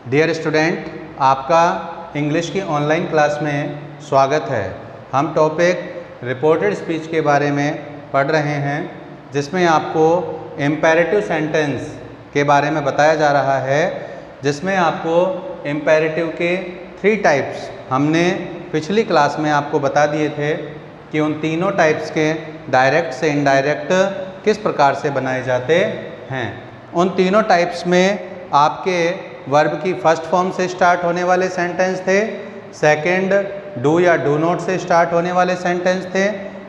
Dear student, आपका English की online class में स्वागत है। हम टॉपिक रिपोर्टेड स्पीच के बारे में पढ़ रहे हैं, जिसमें आपको इम्पेरेटिव सेंटेंस के बारे में बताया जा रहा है, जिसमें आपको इम्पेरेटिव के 3 टाइप्स हमने पिछली क्लास में आपको बता दिए थे कि उन तीनों टाइप्स के डायरेक्ट से इनडायरेक्ट किस प्रकार से बनाए जाते हैं। उन तीनों टाइप्स में आपके वर्ब की फर्स्ट फॉर्म से स्टार्ट होने वाले सेंटेंस थे, सेकंड डू या डू नॉट से स्टार्ट होने वाले सेंटेंस थे,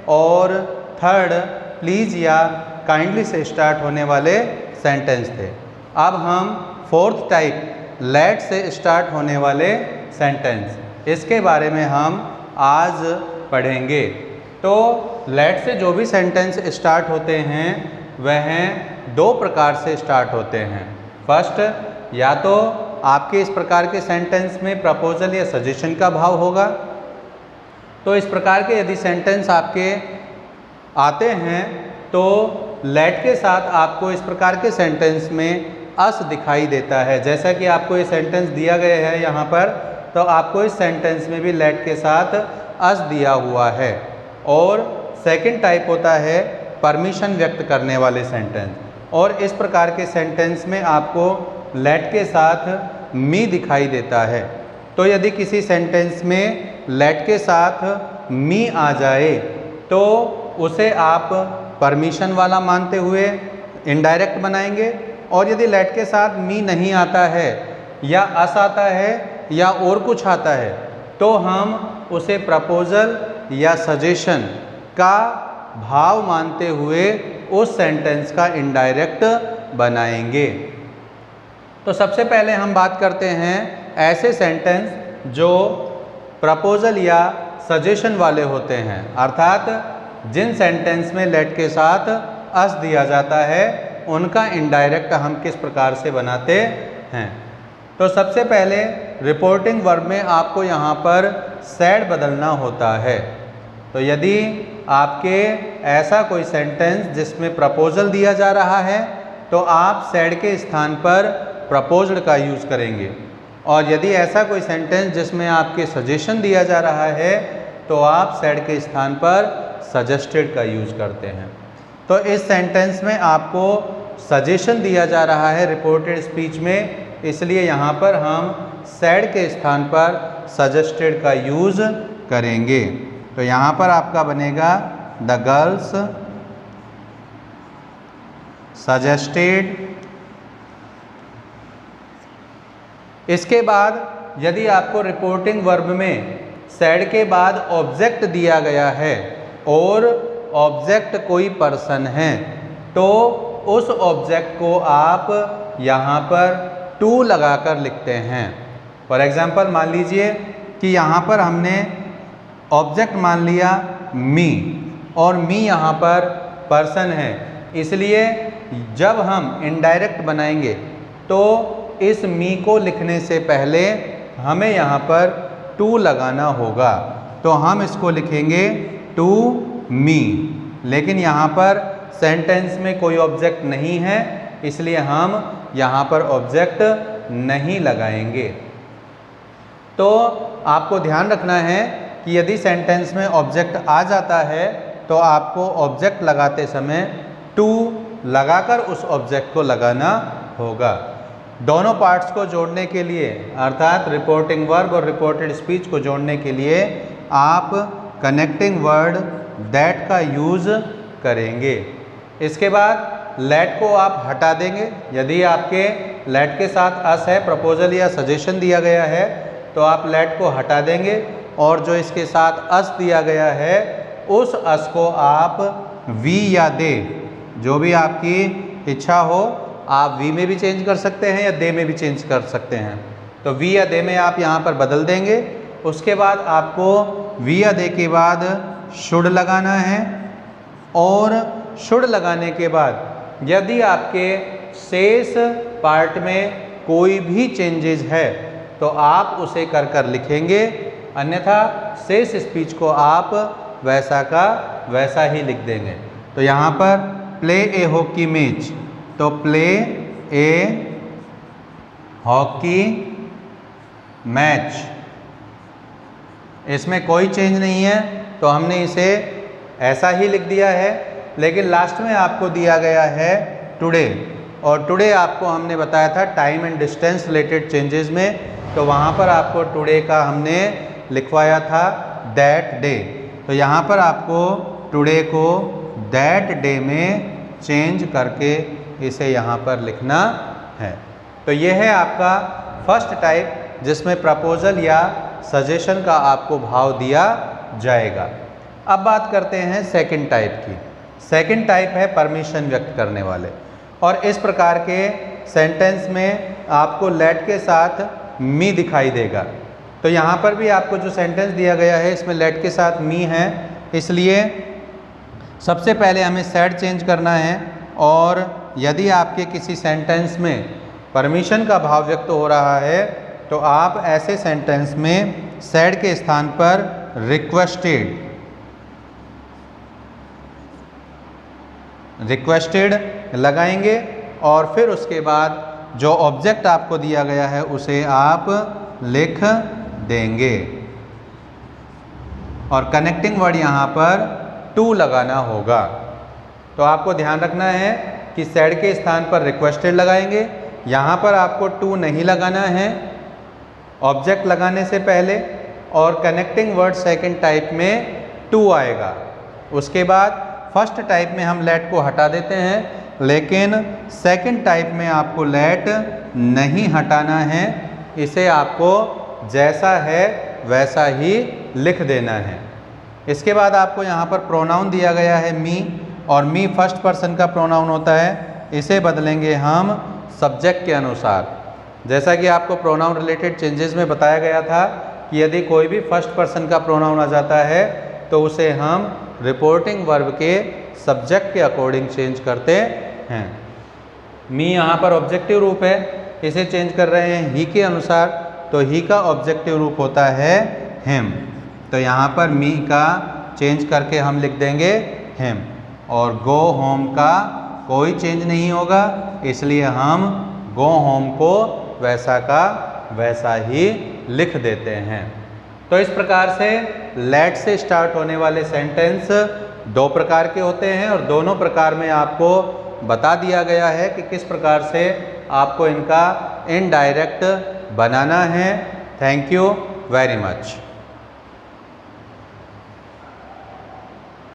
और थर्ड प्लीज़ या काइंडली से स्टार्ट होने वाले सेंटेंस थे। अब हम फोर्थ टाइप लेट से स्टार्ट होने वाले सेंटेंस, इसके बारे में हम आज पढ़ेंगे। तो लेट से जो भी सेंटेंस स्टार्ट होते हैं वह 2 प्रकार से स्टार्ट होते हैं। फर्स्ट, या तो आपके इस प्रकार के सेंटेंस में प्रपोजल या सजेशन का भाव होगा। तो इस प्रकार के यदि सेंटेंस आपके आते हैं तो लेट के साथ आपको इस प्रकार के सेंटेंस में अस दिखाई देता है। जैसा कि आपको ये सेंटेंस दिया गया है यहाँ पर, तो आपको इस सेंटेंस में भी लेट के साथ अस दिया हुआ है। और सेकंड टाइप होता है परमिशन व्यक्त करने वाले सेंटेंस, और इस प्रकार के सेंटेंस में आपको लेट के साथ मी दिखाई देता है। तो यदि किसी सेंटेंस में लेट के साथ मी आ जाए तो उसे आप परमिशन वाला मानते हुए इनडायरेक्ट बनाएंगे, और यदि लेट के साथ मी नहीं आता है या अस आता है या और कुछ आता है तो हम उसे प्रपोजल या सजेशन का भाव मानते हुए उस सेंटेंस का इनडायरेक्ट बनाएंगे। तो सबसे पहले हम बात करते हैं ऐसे सेंटेंस जो प्रपोजल या सजेशन वाले होते हैं, अर्थात जिन सेंटेंस में लेट के साथ अस दिया जाता है उनका इनडायरेक्ट हम किस प्रकार से बनाते हैं। तो सबसे पहले रिपोर्टिंग वर्ब में आपको यहाँ पर सैड बदलना होता है। तो यदि आपके ऐसा कोई सेंटेंस जिसमें प्रपोजल दिया जा रहा है तो आप सैड के स्थान पर प्रपोज्ड का यूज़ करेंगे, और यदि ऐसा कोई सेंटेंस जिसमें आपके सजेशन दिया जा रहा है तो आप सैड के स्थान पर सजेस्टेड का यूज़ करते हैं। तो इस सेंटेंस में आपको सजेशन दिया जा रहा है रिपोर्टेड स्पीच में, इसलिए यहाँ पर हम सैड के स्थान पर सजेस्टेड का यूज़ करेंगे। तो यहाँ पर आपका बनेगा द गर्ल्स सजेस्टेड। इसके बाद यदि आपको रिपोर्टिंग वर्ब में सैड के बाद ऑब्जेक्ट दिया गया है और ऑब्जेक्ट कोई पर्सन है तो उस ऑब्जेक्ट को आप यहाँ पर टू लगाकर लिखते हैं। फॉर एग्जांपल मान लीजिए कि यहाँ पर हमने ऑब्जेक्ट मान लिया मी, और मी यहाँ पर पर्सन है, इसलिए जब हम इनडायरेक्ट बनाएंगे तो इस मी को लिखने से पहले हमें यहाँ पर टू लगाना होगा। तो हम इसको लिखेंगे टू मी, लेकिन यहाँ पर सेंटेंस में कोई ऑब्जेक्ट नहीं है, इसलिए हम यहाँ पर ऑब्जेक्ट नहीं लगाएंगे। तो आपको ध्यान रखना है कि यदि सेंटेंस में ऑब्जेक्ट आ जाता है तो आपको ऑब्जेक्ट लगाते समय टू लगाकर उस ऑब्जेक्ट को लगाना होगा। दोनों पार्ट्स को जोड़ने के लिए, अर्थात रिपोर्टिंग वर्ब और रिपोर्टेड स्पीच को जोड़ने के लिए आप कनेक्टिंग वर्ड दैट का यूज़ करेंगे। इसके बाद लेट को आप हटा देंगे। यदि आपके लेट के साथ अस है, प्रपोजल या सजेशन दिया गया है, तो आप लेट को हटा देंगे, और जो इसके साथ अस दिया गया है उस अस को आप वी या दे, जो भी आपकी इच्छा हो, आप वी में भी चेंज कर सकते हैं या दे में भी चेंज कर सकते हैं। तो वी या दे में आप यहाँ पर बदल देंगे। उसके बाद आपको वी या दे के बाद शुड लगाना है, और शुड लगाने के बाद यदि आपके शेष पार्ट में कोई भी चेंजेस है तो आप उसे कर कर लिखेंगे, अन्यथा शेष स्पीच को आप वैसा का वैसा ही लिख देंगे। तो यहाँ पर प्ले ए हॉकी मैच, तो प्ले ए हॉकी मैच। इसमें कोई चेंज नहीं है तो हमने इसे ऐसा ही लिख दिया है, लेकिन लास्ट में आपको दिया गया है टुडे, और टुडे आपको हमने बताया था time and distance related changes में, तो वहाँ पर आपको टुडे का हमने लिखवाया था दैट डे। तो यहाँ पर आपको टुडे को दैट डे में चेंज करके इसे यहाँ पर लिखना है। तो ये है आपका फर्स्ट टाइप, जिसमें प्रपोजल या सजेशन का आपको भाव दिया जाएगा। अब बात करते हैं सेकंड टाइप की। सेकंड टाइप है परमिशन व्यक्त करने वाले, और इस प्रकार के सेंटेंस में आपको लेट के साथ मी दिखाई देगा। तो यहाँ पर भी आपको जो सेंटेंस दिया गया है इसमें लेट के साथ मी है, इसलिए सबसे पहले हमें सेड चेंज करना है। और यदि आपके किसी सेंटेंस में परमिशन का भाव व्यक्त हो रहा है तो आप ऐसे सेंटेंस में सेड के स्थान पर रिक्वेस्टेड लगाएंगे, और फिर उसके बाद जो ऑब्जेक्ट आपको दिया गया है उसे आप लिख देंगे, और कनेक्टिंग वर्ड यहाँ पर टू लगाना होगा। तो आपको ध्यान रखना है कि सेड के स्थान पर रिक्वेस्टेड लगाएंगे, यहाँ पर आपको टू नहीं लगाना है ऑब्जेक्ट लगाने से पहले, और कनेक्टिंग वर्ड सेकंड टाइप में टू आएगा। उसके बाद फर्स्ट टाइप में हम लेट को हटा देते हैं, लेकिन सेकंड टाइप में आपको लेट नहीं हटाना है, इसे आपको जैसा है वैसा ही लिख देना है। इसके बाद आपको यहाँ पर प्रोनाउन दिया गया है मी, और मी फर्स्ट पर्सन का प्रोनाउन होता है, इसे बदलेंगे हम सब्जेक्ट के अनुसार। जैसा कि आपको प्रोनाउन रिलेटेड चेंजेस में बताया गया था कि यदि कोई भी फर्स्ट पर्सन का प्रोनाउन आ जाता है तो उसे हम रिपोर्टिंग वर्ब के सब्जेक्ट के अकॉर्डिंग चेंज करते हैं। मी यहाँ पर ऑब्जेक्टिव रूप है, इसे चेंज कर रहे हैं ही के अनुसार, तो ही का ऑब्जेक्टिव रूप होता है हिम। तो यहाँ पर मी का चेंज करके हम लिख देंगे हिम, और गो होम का कोई चेंज नहीं होगा, इसलिए हम गो होम को वैसा का वैसा ही लिख देते हैं। तो इस प्रकार से लेट से स्टार्ट होने वाले सेंटेंस दो प्रकार के होते हैं, और दोनों प्रकार में आपको बता दिया गया है कि किस प्रकार से आपको इनका इनडायरेक्ट बनाना है। Thank you very much.